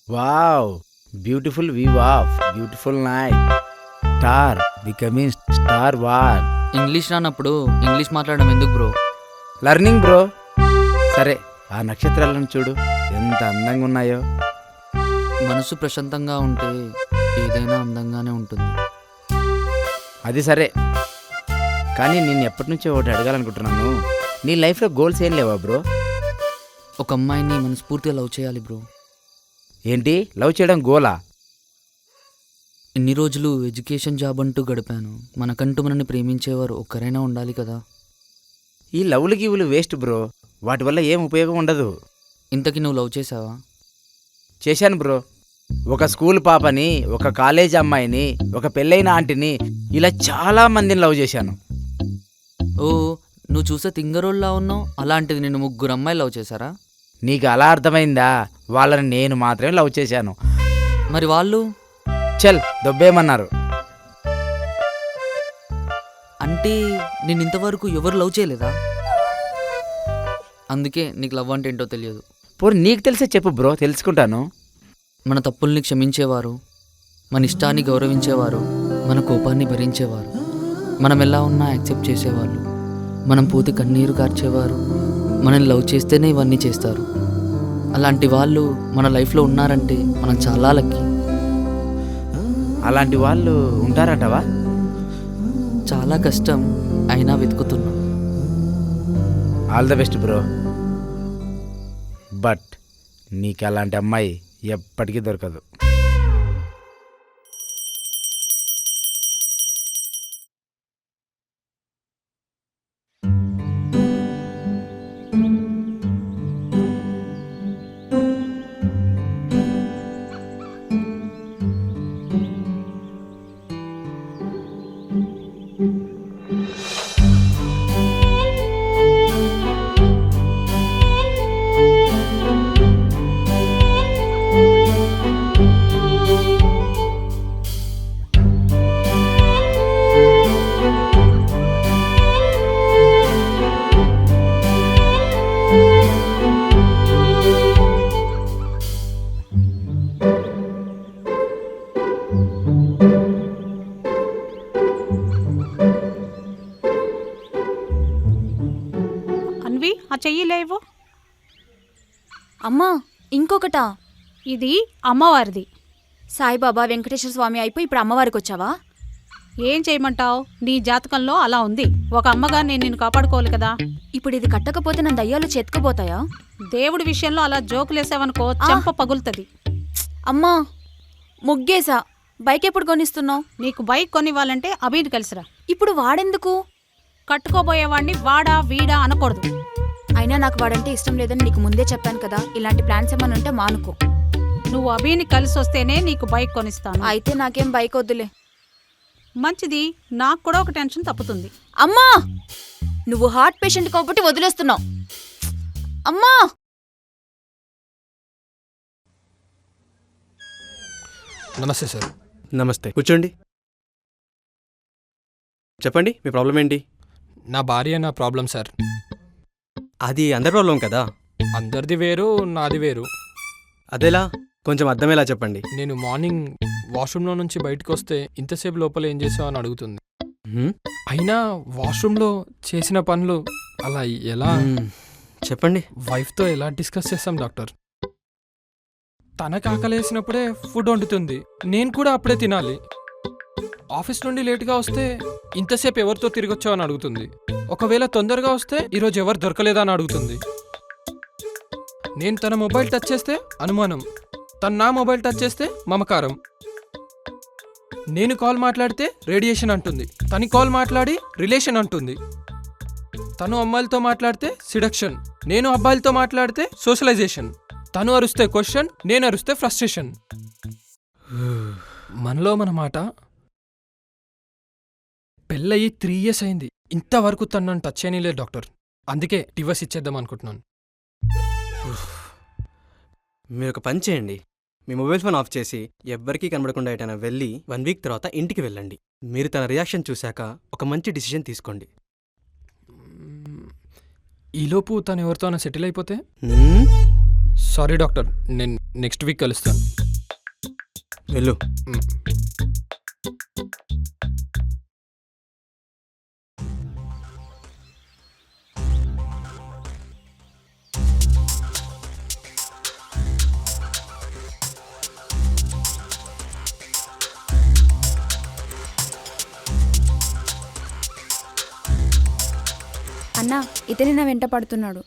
Wow, beautiful view of beautiful night. Star becoming star war. English రానప్పుడు English మాట్లాడడం ఎందుకు bro? Learning bro. సరే, ఆ నక్షత్రాలను చూడు ఎంత అందంగా ఉన్నాయో. మనసు ప్రశాంతంగా ఉంటే ఏదైనా అందంగానే ఉంటుంది. అది సరే, కానీ నేను ఎప్పటి నుంచో ఒకటి అడగాలనుకుంటున్నాను. నీ లైఫ్లో గోల్స్ ఏం లేవా బ్రో? ఒక అమ్మాయిని మనస్ఫూర్తిగా లవ్ చేయాలి బ్రో. ఏంటి, లవ్ చేయడం గోలా? ఇన్ని రోజులు ఎడ్యుకేషన్ జాబ్ అంటూ గడిపాను. మనకంటూ మనల్ని ప్రేమించేవారు ఒక్కరైనా ఉండాలి కదా. ఈ లవ్లు గివ్వులు వేస్ట్ బ్రో, వాటి వల్ల ఏం ఉపయోగం ఉండదు. ఇంతకీ నువ్వు లవ్ చేసావా? చేశాను బ్రో. ఒక స్కూల్ పాపని, ఒక కాలేజ్ అమ్మాయిని, ఒక పెళ్ళైన ఆంటీని, ఇలా చాలా మందిని లవ్ చేశాను. ఓ, నువ్వు చూసే తింగరోళ్ళలా ఉన్నావు. అలాంటిది నేను 3 అమ్మాయిలు లవ్ చేశారా? నీకు అలా అర్థమైందా? వాళ్ళని నేను మాత్రమే లవ్ చేశాను. మరి వాళ్ళు చల్ దొబ్బేమన్నారు. అంటే నేను ఇంతవరకు ఎవరు లవ్ చేయలేదా? అందుకే నీకు లవ్ అంటే ఏంటో తెలియదు. పోనీ నీకు తెలిసే చెప్పు బ్రో, తెలుసుకుంటాను. మన తప్పుల్ని క్షమించేవారు, మన ఇష్టాన్ని గౌరవించేవారు, మన కోపాన్ని భరించేవారు, మనం ఎలా ఉన్నా యాక్సెప్ట్ చేసేవాళ్ళు, మనం పూతి కన్నీరు కార్చేవారు, మనల్ని లవ్ చేస్తేనే ఇవన్నీ చేస్తారు. అలాంటి వాళ్ళు మన లైఫ్లో ఉన్నారంటే మనం చాలా లక్కీ. అలాంటి వాళ్ళు ఉంటారంటవా? చాలా కష్టం, అయినా వెతుకుతున్నాం. All the best bro. But నీకు అలాంటి అమ్మాయి ఎప్పటికీ దొరకదు. ఆ చెయ్యి లేవు. అమ్మా, ఇంకొకటా? ఇది అమ్మవారిది. సాయిబాబా వెంకటేశ్వర స్వామి అయిపోయి ఇప్పుడు అమ్మవారికి వచ్చావా? ఏం చేయమంటావు, నీ జాతకంలో అలా ఉంది. ఒక అమ్మగా నేను నిన్ను కాపాడుకోవాలి కదా. ఇప్పుడు ఇది కట్టకపోతే నా దయ్యాలు చేతుకుపోతాయా? దేవుడి విషయంలో అలా జోకులేసావనుకో చెంప పగులుతుంది. అమ్మా, ముగ్గేసా. బైక్ ఎప్పుడు కొనిస్తున్నావు? నీకు బైక్ కొనివ్వాలంటే అభిని కలిసిరా. ఇప్పుడు వాడెందుకు? కట్టుకోబోయేవాడిని వాడా వీడా అనకూడదు. అయినా నాకు వాడంటే ఇష్టం లేదని నీకు ముందే చెప్పాను కదా. ఇలాంటి ప్లాన్స్ ఏమైనా ఉంటే మానుకో. నువ్వు అభిని కలిసి వస్తేనే నీకు బైక్ కొనిస్తాను. అయితే నాకేం బైక్ వద్దులే. మంచిది, నాకు కూడా ఒక టెన్షన్ తప్పుతుంది. అమ్మా, నువ్వు హార్ట్ పేషెంట్ కాబట్టి వదిలేస్తున్నావు. అమ్మా, నమస్తే సార్. నమస్తే, కూర్చోండి. చెప్పండి, మీ ప్రాబ్లం ఏంటి? నా భార్య నా ప్రాబ్లం సార్. అది అందరి ప్రాబ్లం కదా. అందరిది వేరు, నాది వేరు. అదేలా? కొంచెం అర్థమేలా చెప్పండి. నేను మార్నింగ్ వాష్రూమ్లో నుంచి బయటకు వస్తే ఇంతసేపు లోపల ఏం చేసావు అని అడుగుతుంది. అయినా వాష్రూమ్లో చేసిన పనులు అలా ఎలా చెప్పండి. వైఫ్తో ఎలా డిస్కస్ చేస్తాం డాక్టర్? తనకు ఆకలేసినప్పుడే ఫుడ్ వండుతుంది, నేను కూడా అప్పుడే తినాలి. ఆఫీస్ నుండి లేటుగా వస్తే ఇంతసేపు ఎవరితో తిరిగొచ్చావు అని అడుగుతుంది. ఒకవేళ తొందరగా వస్తే ఈరోజు ఎవరు దొరకలేదా అని అడుగుతుంది. నేను తన మొబైల్ టచ్ చేస్తే అనుమానం, తను నా మొబైల్ టచ్ చేస్తే మమకారం. నేను కాల్ మాట్లాడితే రేడియేషన్ అంటుంది, తను కాల్ మాట్లాడి రిలేషన్ అంటుంది. తను అమ్మాయిలతో మాట్లాడితే సిడక్షన్, నేను అబ్బాయిలతో మాట్లాడితే సోషలైజేషన్. తను అరుస్తే క్వశ్చన్, నేను అరుస్తే ఫ్రస్ట్రేషన్. మనలో మన మాట. పెళ్ళయి 3 years అయింది, ఇంతవరకు తను నన్ను టచ్ చేయలేదు డాక్టర్. అందుకే డివోర్స్ ఇచ్చేద్దాం అనుకుంటున్నాను. మీరు ఒక పని చేయండి, మీ మొబైల్ ఫోన్ ఆఫ్ చేసి ఎవ్వరికీ కనబడకుండా ఎటైనా వెళ్ళి 1 week తర్వాత ఇంటికి వెళ్ళండి. మీరు తన రియాక్షన్ చూశాక ఒక మంచి డిసిషన్ తీసుకోండి. ఈలోపు తను ఎవరితోనో సెటిల్ అయిపోతే? హ్మ్? సారీ డాక్టర్, నేను నెక్స్ట్ వీక్ కలుస్తాను. వెళ్ళు. అన్నా ఇతనే నా వెంట పడుతున్నాడు.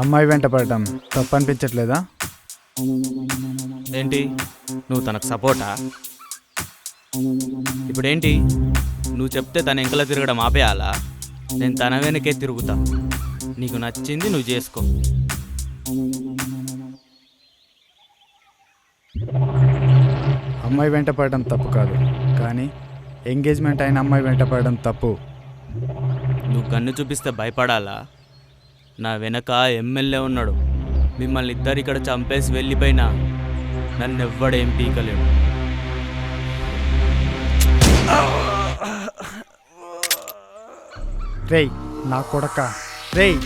అమ్మాయి వెంట పడటం తప్పు అనిపించట్లేదా? ఏంటి నువ్వు తనకు సపోర్టా? ఇప్పుడేంటి నువ్వు చెప్తే తన ఎంకలా తిరగడం ఆపేయాలా? నేను తన వెనకే తిరుగుతా. నీకు నచ్చింది నువ్వు చేసుకో. అమ్మాయి వెంట పడడం తప్పు కాదు, కానీ ఎంగేజ్మెంట్ అయిన అమ్మాయి వెంట పడడం తప్పు. నువ్వు కన్ను చూపిస్తే భయపడాలా? నా వెనక ఎమ్మెల్యే ఉన్నాడు. మిమ్మల్ని ఇద్దరు ఇక్కడ చంపేసి వెళ్ళిపోయినా నన్నెవ్వడేం పీకలేడు. రేయ్ నా కొడక, రేయ్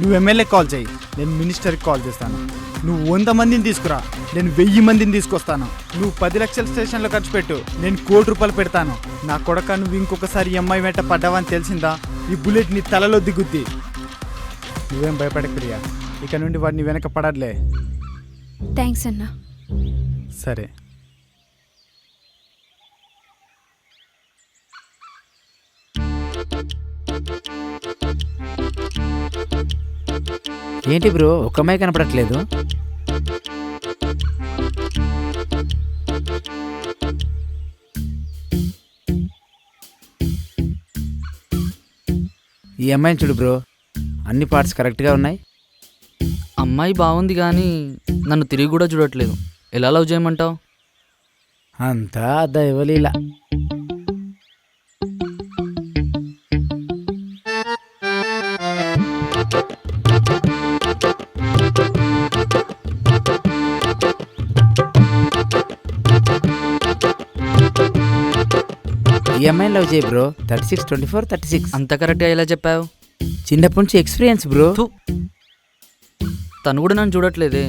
నువ్వు ఎమ్మెల్యే కాల్ చేయి, నేను మినిస్టర్కి కాల్ చేస్తాను. నువ్వు 100 మందిని తీసుకురా, నేను 1000 మందిని తీసుకొస్తాను. నువ్వు 10 లక్షల స్టేషన్లో ఖర్చు పెట్టు, నేను ₹1,00,00,000 పెడతాను. నా కొడక, నువ్వు ఇంకొకసారి ఈ అమ్మాయి వెంట పడ్డావని తెలిసిందా ఈ బుల్లెట్ నీ తలలో దిగుద్ది. నువ్వేం భయపడకు ప్రియా, ఇక నుండి వాడిని వెనక పడట్లే. థ్యాంక్స్ అన్నా. సరే. ఏంటి బ్రో ఒక్క అమ్మాయి కనపడట్లేదు? ఈ అమ్మాయిని చూడు బ్రో, అన్ని పార్ట్స్ కరెక్ట్గా ఉన్నాయి. అమ్మాయి బాగుంది కానీ నన్ను తిరిగి కూడా చూడట్లేదు. ఎలా లవ్ చేయమంటావు? అంతా దైవలీల. ఈ అమ్మాయిని లవ్ చేయి బ్రో. 36, 24, 36. అంత కరెక్ట్గా ఎలా చెప్పావు? చిన్నప్పటి నుంచి ఎక్స్పీరియన్స్ బ్రో. థు. తను కూడా నన్ను చూడట్లేదే.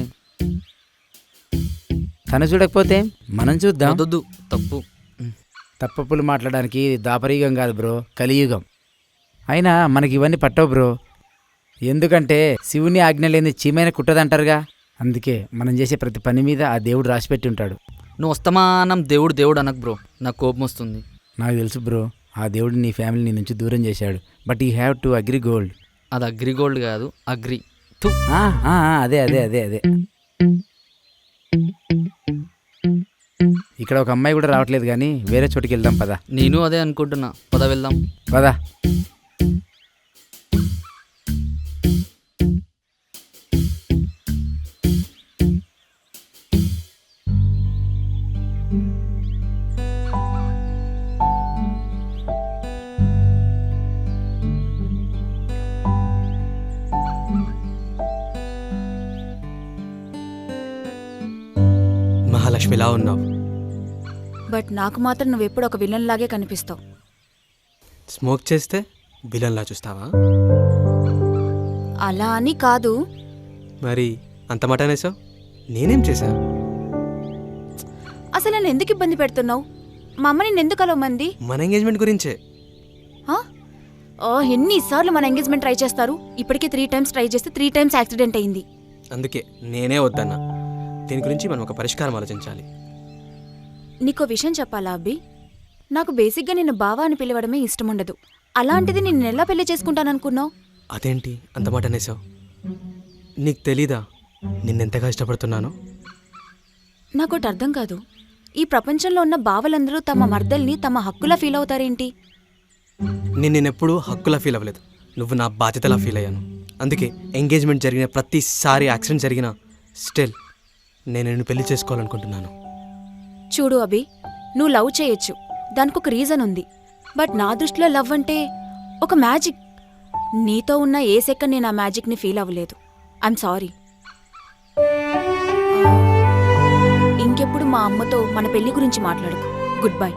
తను చూడకపోతే మనం చూద్దాం. వద్దొద్దు, తప్పు. తప్పప్పులు మాట్లాడడానికి దాపరీగం కాదు బ్రో, కలియుగం. అయినా మనకి ఇవన్నీ పట్టవు బ్రో. ఎందుకంటే శివుని ఆజ్ఞ లేని చీమైన కుట్టదంటారుగా. అందుకే మనం చేసే ప్రతి పని మీద ఆ దేవుడు రాసిపెట్టి ఉంటాడు. నువ్వు వస్తమానం దేవుడు దేవుడు అనకు బ్రో, నాకు కోపం వస్తుంది. నాకు తెలుసు బ్రో, ఆ దేవుడు నీ ఫ్యామిలీ నుంచి దూరం చేశాడు. But you have to agri gold. అది అగ్రి గోల్డ్ కాదు, అగ్రి. థు. అదే అదే అదే అదే. ఇక్కడ ఒక అమ్మాయి కూడా రావట్లేదు, కానీ వేరే చోటుకి వెళ్దాం పదా. నేను అదే అనుకుంటున్నా, పద వెళ్దాం. పదా. మహాలక్ష్మిలా ఉన్నావు. బట్ నాకు మాత్రం నువ్వెప్పుడు ఒక విలన్ లాగే కనిపిస్తావు. స్మోక్ చేస్తే విలన్లా చూస్తావా? అలా అని కాదు. మరి అంత మాట అనేసావు, నేనేం చేశా? అసలు నన్ను ఎందుకు ఇబ్బంది పెడుతున్నావు? మా అమ్మ నిన్ను ఎందుకు అలవమంది? మన ఎంగేజ్మెంట్ గురించే. ఎన్నిసార్లు మన ఎంగేజ్మెంట్ ట్రై చేస్తారు? ఇప్పటికే 3 times ట్రై చేస్తే 3 times యాక్సిడెంట్ అయింది. అందుకే నేనే వద్దన్నా. దీని గురించి మనం ఒక పరిష్కారం ఆలోచించాలి. నీకో విషయం చెప్పాలా అబ్బి? నాకు బేసిక్గా నిన్ను బావా అని పిలవడమే ఇష్టం ఉండదు. అలాంటిది నిన్ను ఎలా పెళ్లి చేసుకుంటాననుకున్నావు? అదేంటి అంత మాట అనేసావు? నీకు తెలీదా నిన్నెంతగా ఇష్టపడుతున్నానో? నాకోటి అర్థం కాదు. ఈ ప్రపంచంలో ఉన్న బావలందరూ తమ మర్దల్ని తమ హక్కులా ఫీల్ అవుతారేంటి? నేనెప్పుడూ హక్కులా ఫీల్ అవ్వలేదు, నువ్వు నా బాధ్యతలా ఫీల్ అయ్యాను. అందుకే ఎంగేజ్మెంట్ జరిగిన ప్రతిసారి యాక్సిడెంట్ జరిగినా స్టిల్ నేను నిన్ను పెళ్లి చేసుకోవాలనుకుంటున్నాను. చూడు అభి, నువ్వు లవ్ చేయొచ్చు, దానికి ఒక రీజన్ ఉంది. బట్ నా దృష్టిలో లవ్ అంటే ఒక మ్యాజిక్. నీతో ఉన్న ఏ సెకండ్ నేను ఆ మ్యాజిక్ని ఫీల్ అవ్వలేదు. I'm sorry. ఇంకెప్పుడు మా అమ్మతో మన పెళ్లి గురించి మాట్లాడకు. Good bye.